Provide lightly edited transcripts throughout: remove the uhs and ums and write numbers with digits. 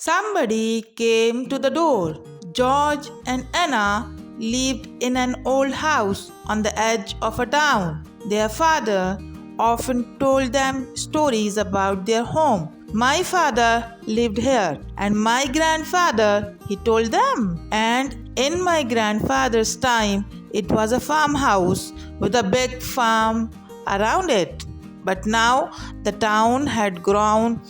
Somebody came to the door. George and Anna lived in an old house on the edge of a town. Their father often told them stories about their home. My father lived here, and my grandfather, he told them. And in my grandfather's time, it was a farmhouse with a big farm around it. But now the town had grown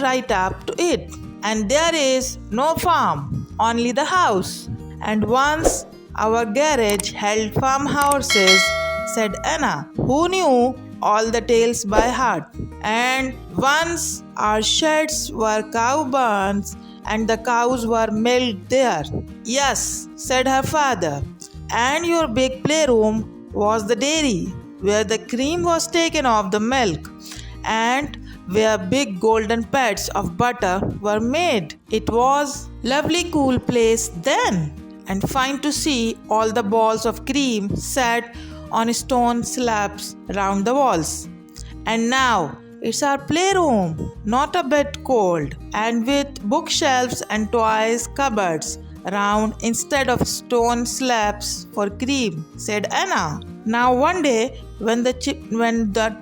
right up to it, and there is no farm, only the house. And once our garage held farmhouses, said Anna, who knew all the tales by heart. And once our sheds were cow barns, and the cows were milked there. Yes, said her father, and your big playroom was the dairy, where the cream was taken off the milk, and where big golden pads of butter were made. It was lovely cool place then, and fine to see all the balls of cream set on stone slabs round the walls. And now it's our playroom, not a bit cold, and with bookshelves and toys cupboards round instead of stone slabs for cream, said Anna. Now one day when the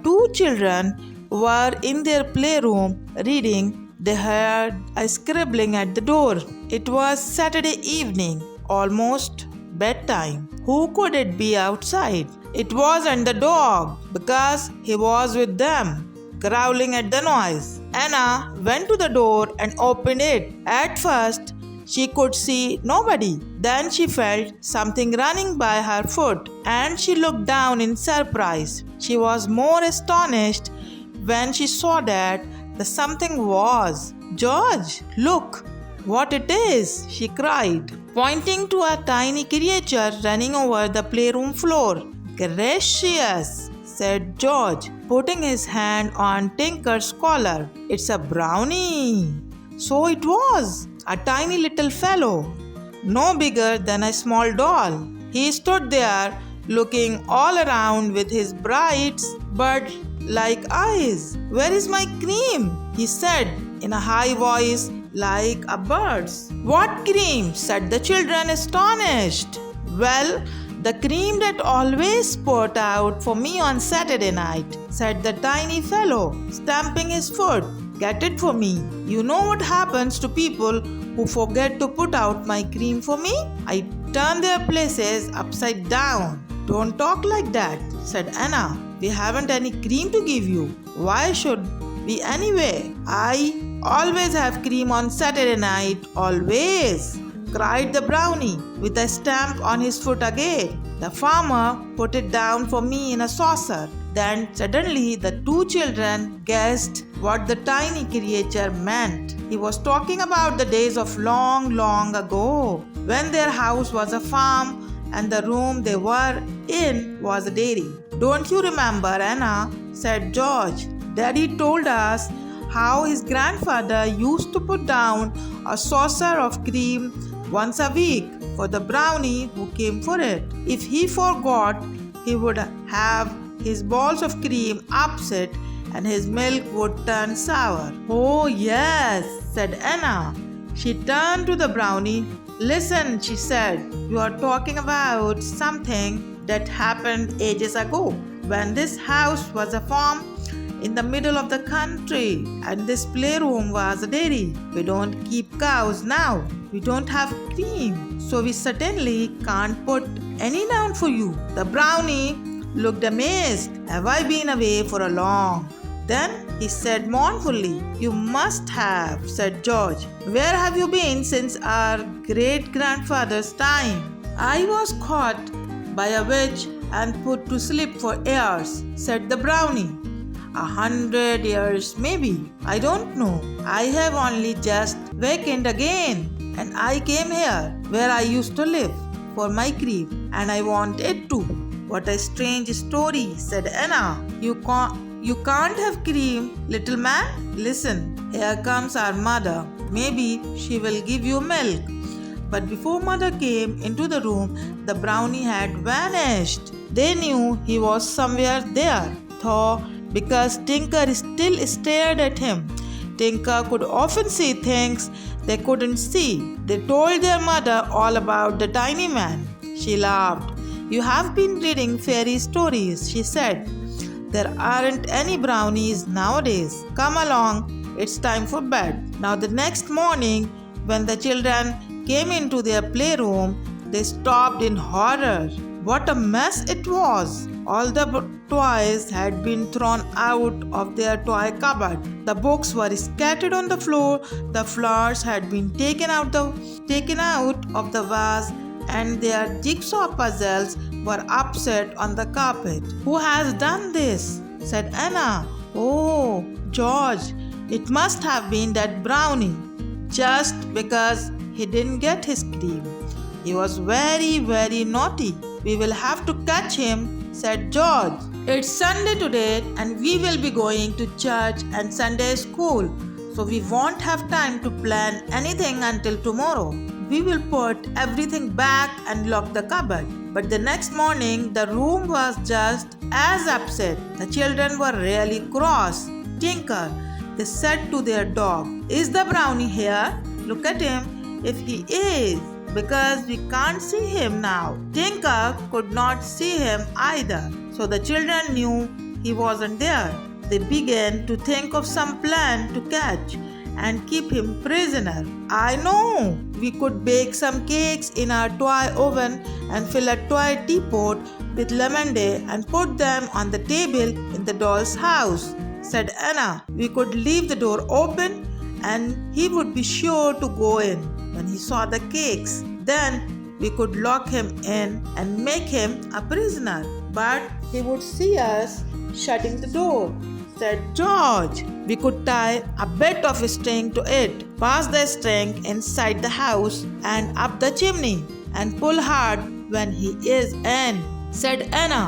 two children were in their playroom reading, they heard a scribbling at the door. It was Saturday evening, almost bedtime. Who could it be outside? It wasn't the dog, because he was with them, growling at the noise. Anna went to the door and opened it. At first, she could see nobody. Then she felt something running by her foot, and she looked down in surprise. She was more astonished when she saw that the something was. George, look what it is, she cried, pointing to a tiny creature running over the playroom floor. Gracious, said George, putting his hand on Tinker's collar. It's a brownie. So it was, a tiny little fellow, no bigger than a small doll. He stood there looking all around with his bright bird-like eyes. Where is my cream? He said in a high voice like a bird's. What cream? Said the children, astonished. Well, the cream that always poured out for me on Saturday night, said the tiny fellow, stamping his foot. Get it for me. You know what happens to people who forget to put out my cream for me? I turn their places upside down. Don't talk like that, said Anna. We haven't any cream to give you. Why should we anyway? I always have cream on Saturday night, always, cried the brownie with a stamp on his foot again. The farmer put it down for me in a saucer. Then suddenly the two children guessed what the tiny creature meant. He was talking about the days of long, long ago, when their house was a farm and the room they were in was a dairy. Don't you remember, Anna? Said George. Daddy told us how his grandfather used to put down a saucer of cream once a week for the brownie who came for it. If he forgot, he would have his balls of cream upset and his milk would turn sour. Oh yes, said Anna. She turned to the brownie. Listen, she said, you are talking about something that happened ages ago, when this house was a farm in the middle of the country and this playroom was a dairy. We don't keep cows now. We don't have cream, so we certainly can't put any down for you. The brownie looked amazed. Have I been away for a long? Then he said mournfully, you must have, said George. Where have you been since our great-grandfather's time? I was caught by a witch and put to sleep for years, said the brownie. 100 years maybe, I don't know. I have only just wakened again, and I came here where I used to live for my cream, and I want it too. What a strange story, said Anna. You can't have cream, little man? Listen, here comes our mother. Maybe she will give you milk. But before mother came into the room, the brownie had vanished. They knew he was somewhere there, though, because Tinker still stared at him Tinker could often see things they couldn't see. They told their mother all about the tiny man. She laughed. "You have been reading fairy stories," she said. "There aren't any brownies nowadays. Come along, it's time for bed." Now, the next morning, when the children came into their playroom, they stopped in horror. What a mess it was! All the toys had been thrown out of their toy cupboard. The books were scattered on the floor. The flowers had been taken out of the vase, and their jigsaw puzzles were upset on the carpet. "Who has done this?" said Anna. "Oh, George, it must have been that brownie, just because he didn't get his cream. He was very, very naughty. We will have to catch him," said George. "It's Sunday today and we will be going to church and Sunday school, so we won't have time to plan anything until tomorrow. We will put everything back and lock the cupboard." But the next morning, the room was just as upset. The children were really cross. "Tinker," they said to their dog, "is the brownie here? Look at him if he is, because we can't see him now." Tinker could not see him either, so the children knew he wasn't there. They began to think of some plan to catch and keep him prisoner. "I know! We could bake some cakes in our toy oven and fill a toy teapot with lemonade and put them on the table in the doll's house," said Anna. "We could leave the door open and he would be sure to go in when he saw the cakes. Then we could lock him in and make him a prisoner, but he would see us shutting the door," said George. "We could tie a bit of string to it, pass the string inside the house and up the chimney, and pull hard when he is in," said Anna.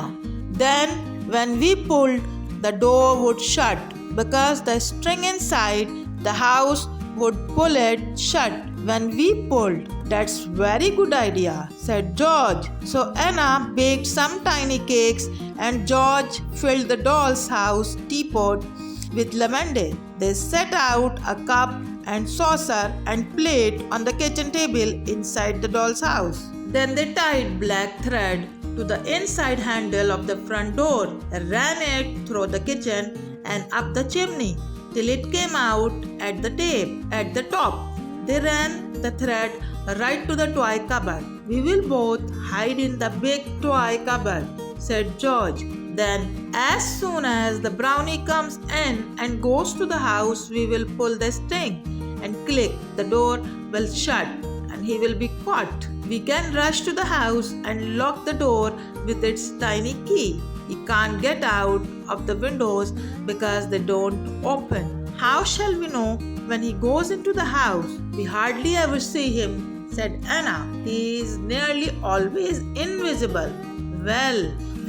"Then when we pulled, the door would shut, because the string inside the house would pull it shut when we pulled." "That's very good idea," said George. So Anna baked some tiny cakes and George filled the doll's house teapot with lemonade. They set out a cup and saucer and plate on the kitchen table inside the doll's house. Then they tied black thread to the inside handle of the front door and ran it through the kitchen and up the chimney till it came out at the top. They ran the thread right to the toy cupboard. "We will both hide in the big toy cupboard," said George. "Then, as soon as the brownie comes in and goes to the house, we will pull the string and click. The door will shut and he will be caught. We can rush to the house and lock the door with its tiny key. He can't get out of the windows because they don't open. How shall we know when he goes into the house? We hardly ever see him," said Anna. "He is nearly always invisible." "Well,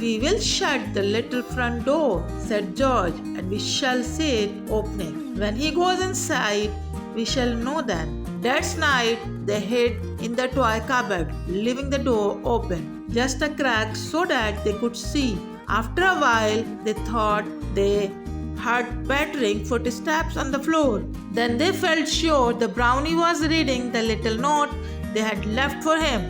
we will shut the little front door," said George, "and we shall see it opening. When he goes inside, we shall know then." That night, they hid in the toy cupboard, leaving the door open, just a crack so that they could see. After a while, they thought they heard pattering footsteps on the floor. Then they felt sure the brownie was reading the little note they had left for him.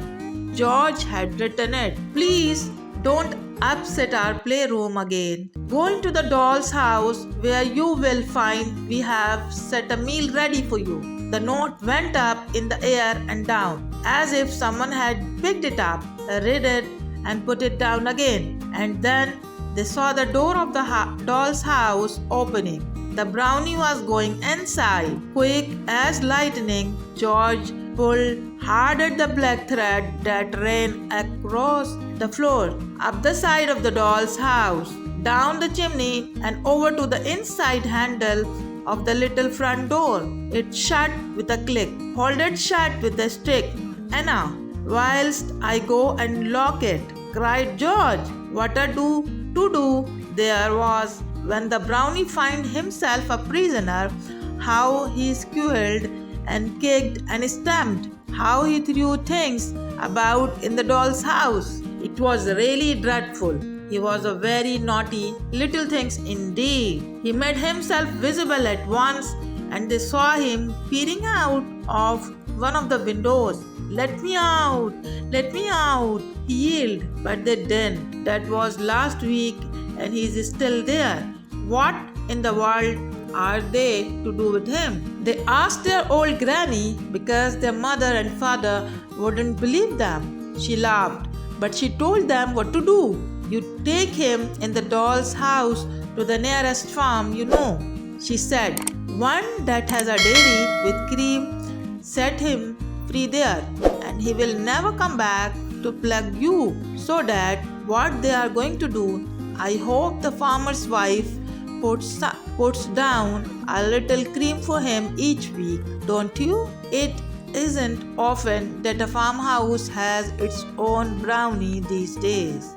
George had written it. "Please don't upset our playroom again. Go into the doll's house where you will find we have set a meal ready for you." The note went up in the air and down, as if someone had picked it up, read it, and put it down again. And then they saw the door of the doll's house opening. The brownie was going inside. Quick as lightning, George pulled hard at the black thread that ran across the floor, up the side of the doll's house, down the chimney, and over to the inside handle of the little front door. It shut with a click. "Hold it shut with the stick, Anna, whilst I go and lock it," cried George. What a to do there was when the brownie found himself a prisoner. How he squealed and kicked and stamped. How he threw things about in the doll's house. It was really dreadful. He was a very naughty little thing indeed. He made himself visible at once and they saw him peering out of one of the windows. Let me out! Let me out! He yelled, but they didn't. That was last week and he is still there. What in the world are they to do with him? They asked their old granny because their mother and father wouldn't believe them. She laughed, but she told them what to do. You take him in the doll's house to the nearest farm you know, she said. One that has a dairy with cream, set him free there, and he will never come back to plague you. So that what they are going to do, I hope the farmer's wife puts down a little cream for him each week, don't you? It isn't often that a farmhouse has its own brownie these days.